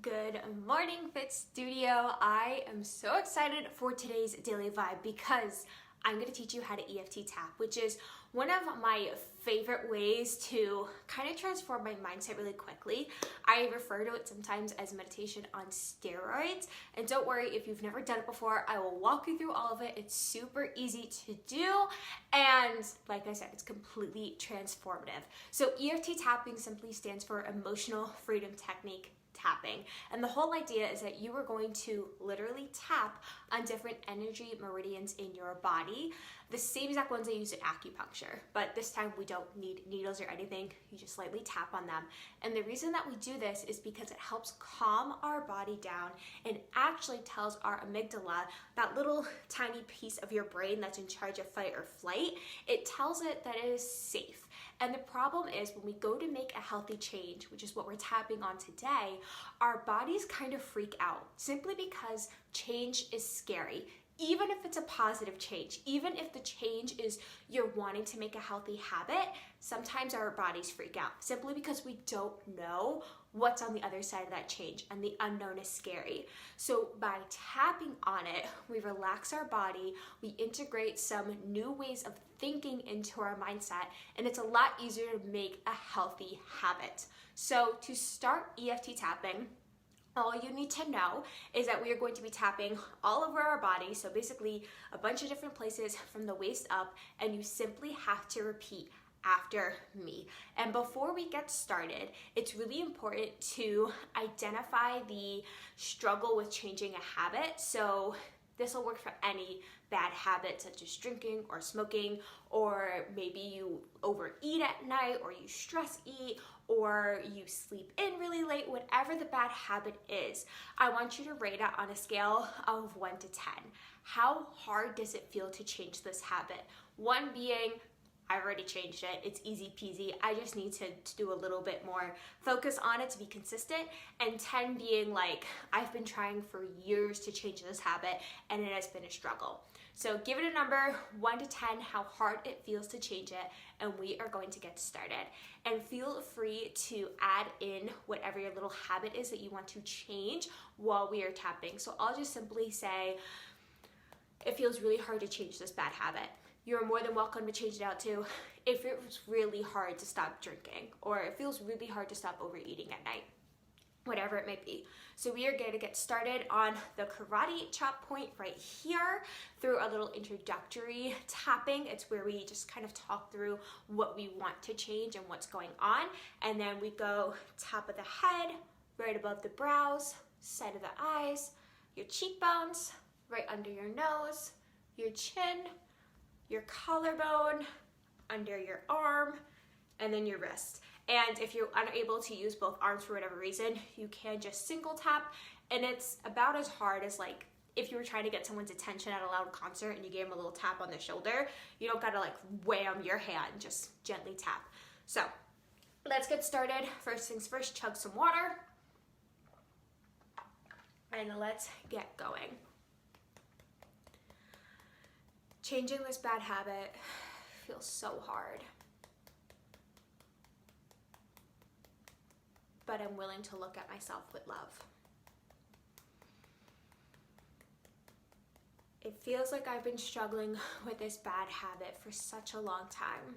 Good morning, Fit Studio. I am so excited for today's daily vibe because I'm going to teach you how to EFT tap, which is one of my favorite ways to kind of transform my mindset really quickly. I refer to it sometimes as meditation on steroids. And don't worry, if you've never done it before, I will walk you through all of it. It's super easy to do. And like I said, it's completely transformative. So EFT tapping simply stands for Emotional Freedom Technique tapping. And the whole idea is that you are going to literally tap on different energy meridians in your body, the same exact ones I use in acupuncture, but this time we don't need needles or anything. You just lightly tap on them. And the reason that we do this is because it helps calm our body down and actually tells our amygdala, that little tiny piece of your brain that's in charge of fight or flight, it tells it that it is safe. And the problem is when we go to make a healthy change, which is what we're tapping on today, our bodies kind of freak out simply because change is scary. Even if it's a positive change, even if the change is you're wanting to make a healthy habit, sometimes our bodies freak out simply because we don't know what's on the other side of that change, and the unknown is scary. So by tapping on it, we relax our body, we integrate some new ways of thinking into our mindset, and it's a lot easier to make a healthy habit. So to start EFT tapping, all you need to know is that we are going to be tapping all over our body, so basically a bunch of different places from the waist up, and you simply have to repeat after me. And before we get started, it's really important to identify the struggle with changing a habit. So this will work for any bad habit such as drinking or smoking, or maybe you overeat at night, or you stress eat, or you sleep in really late, whatever the bad habit is. I want you to rate it on a scale of 1 to 10. How hard does it feel to change this habit? 1 being, I already changed it, it's easy peasy, I just need to do a little bit more focus on it to be consistent, and 10 being like, I've been trying for years to change this habit and it has been a struggle. So give it a number, 1 to 10, how hard it feels to change it, and we are going to get started. And feel free to add in whatever your little habit is that you want to change while we are tapping. So I'll just simply say, it feels really hard to change this bad habit. You're more than welcome to change it out too if it's really hard to stop drinking, or it feels really hard to stop overeating at night, whatever it may be. So we are going to get started on the karate chop point right here through a little introductory tapping. It's where we just kind of talk through what we want to change and what's going on. And then we go top of the head, right above the brows, side of the eyes, your cheekbones, right under your nose, your chin, your collarbone, under your arm, and then your wrist. And if you're unable to use both arms for whatever reason, you can just single tap, and it's about as hard as like if you were trying to get someone's attention at a loud concert and you gave them a little tap on the shoulder. You don't gotta like wham your hand, just gently tap. So let's get started. First things first, chug some water, and let's get going. Changing this bad habit feels so hard, but I'm willing to look at myself with love. It feels like I've been struggling with this bad habit for such a long time,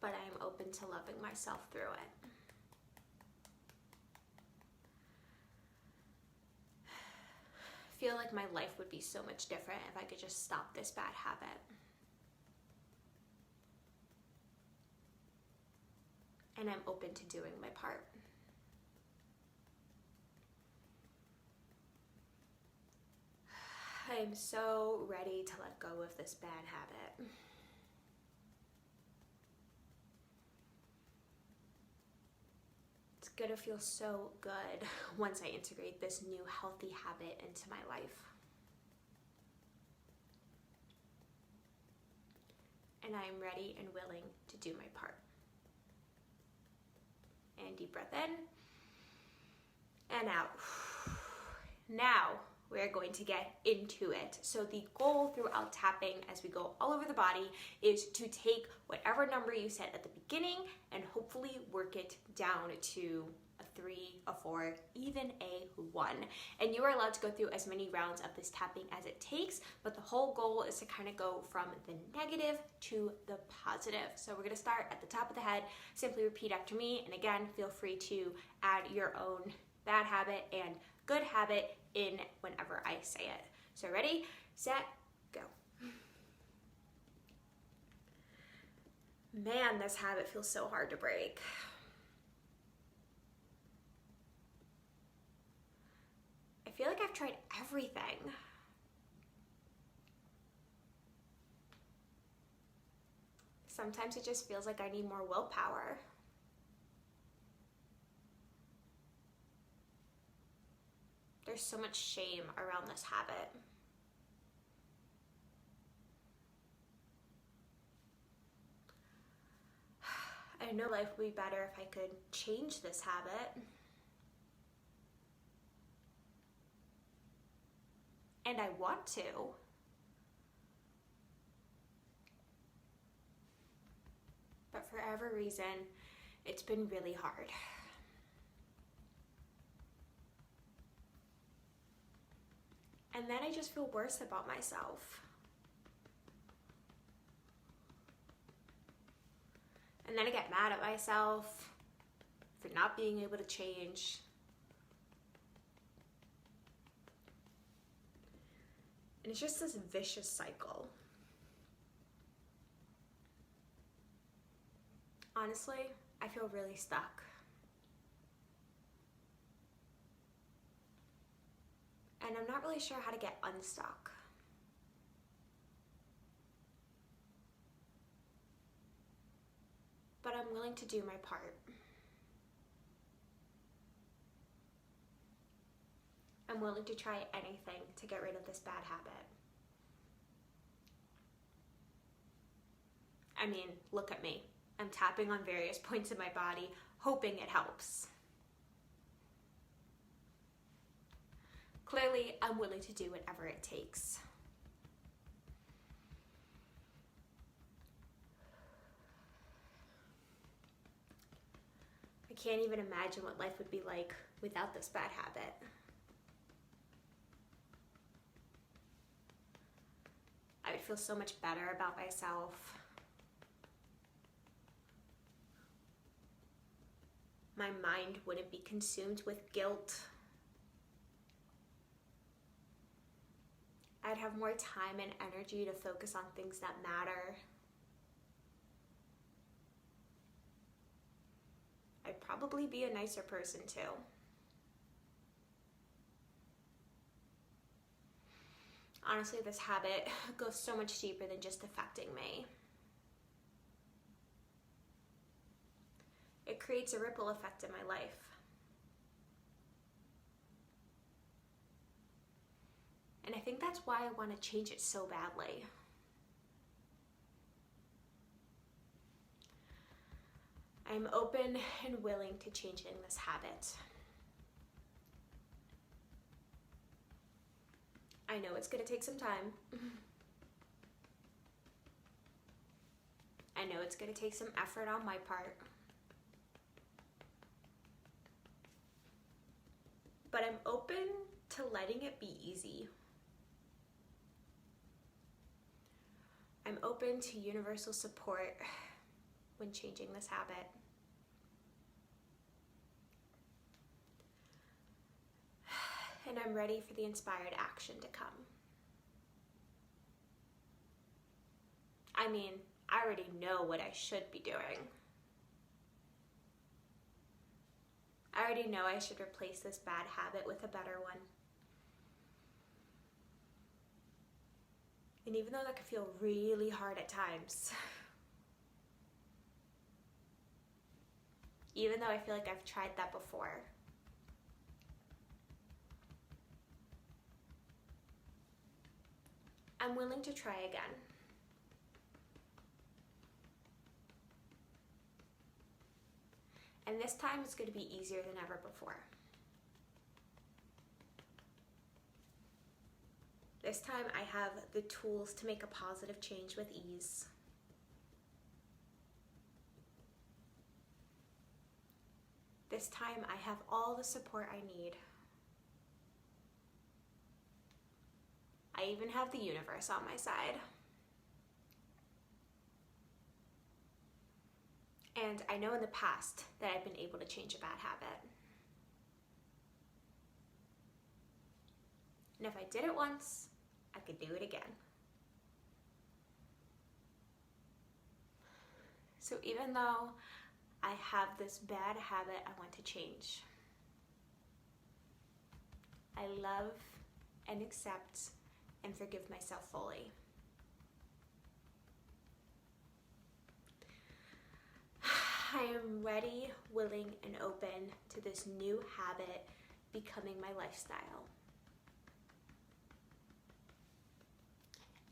but I am open to loving myself through it. I feel like my life would be so much different if I could just stop this bad habit. And I'm open to doing my part. I am so ready to let go of this bad habit. It's gonna feel so good once I integrate this new healthy habit into my life. And I am ready and willing to do my part. And deep breath in and out. Now, we're going to get into it. So the goal throughout tapping as we go all over the body is to take whatever number you set at the beginning and hopefully work it down to a 3, a 4, even a 1. And you are allowed to go through as many rounds of this tapping as it takes, but the whole goal is to kind of go from the negative to the positive. So we're going to start at the top of the head. Simply repeat after me, and again, feel free to add your own bad habit and good habit in whenever I say it. So ready, set, go. Man, this habit feels so hard to break. I feel like I've tried everything. Sometimes it just feels like I need more willpower. There's so much shame around this habit. I know life would be better if I could change this habit. And I want to. But for every reason, it's been really hard. And then I just feel worse about myself. And then I get mad at myself for not being able to change. And it's just this vicious cycle. Honestly, I feel really stuck. And I'm not really sure how to get unstuck. But I'm willing to do my part. I'm willing to try anything to get rid of this bad habit. I mean, look at me. I'm tapping on various points in my body, hoping it helps. Clearly, I'm willing to do whatever it takes. I can't even imagine what life would be like without this bad habit. I would feel so much better about myself. My mind wouldn't be consumed with guilt. I'd have more time and energy to focus on things that matter. I'd probably be a nicer person too. Honestly, this habit goes so much deeper than just affecting me. It creates a ripple effect in my life. And I think that's why I want to change it so badly. I'm open and willing to changing this habit. I know it's going to take some time. I know it's going to take some effort on my part. But I'm open to letting it be easy. I'm open to universal support when changing this habit. And I'm ready for the inspired action to come. I mean, I already know what I should be doing. I already know I should replace this bad habit with a better one. And even though that can feel really hard at times, even though I feel like I've tried that before, I'm willing to try again. And this time it's going to be easier than ever before. This time I have the tools to make a positive change with ease. This time I have all the support I need. I even have the universe on my side. And I know in the past that I've been able to change a bad habit. And if I did it once, I could do it again. So even though I have this bad habit I want to change, I love and accept and forgive myself fully. I am ready, willing, and open to this new habit becoming my lifestyle.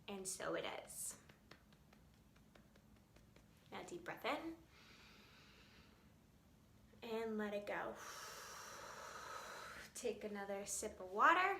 And so it is. Now deep breath in and let it go. Take another sip of water.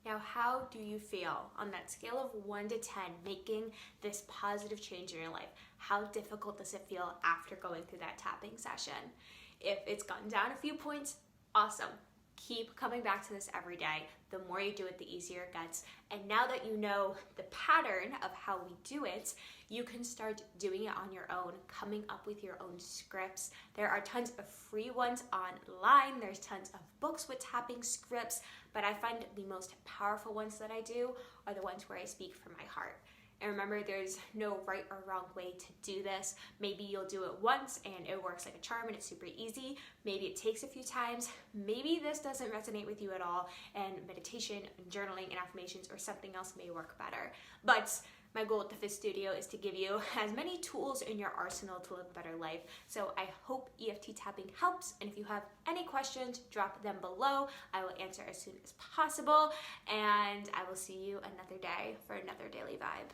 Now, how do you feel on that scale of 1 to 10 making this positive change in your life? How difficult does it feel after going through that tapping session? If it's gotten down a few points, awesome. Keep coming back to this every day. The more you do it, the easier it gets. And now that you know the pattern of how we do it, you can start doing it on your own, coming up with your own scripts. There are tons of free ones online. There's tons of books with tapping scripts, but I find the most powerful ones that I do are the ones where I speak from my heart. And remember, there's no right or wrong way to do this. Maybe you'll do it once and it works like a charm and it's super easy. Maybe it takes a few times. Maybe this doesn't resonate with you at all and meditation and journaling and affirmations or something else may work better. But my goal at the Fit Studio is to give you as many tools in your arsenal to live a better life. So I hope EFT tapping helps. And if you have any questions, drop them below. I will answer as soon as possible. And I will see you another day for another Daily Vibe.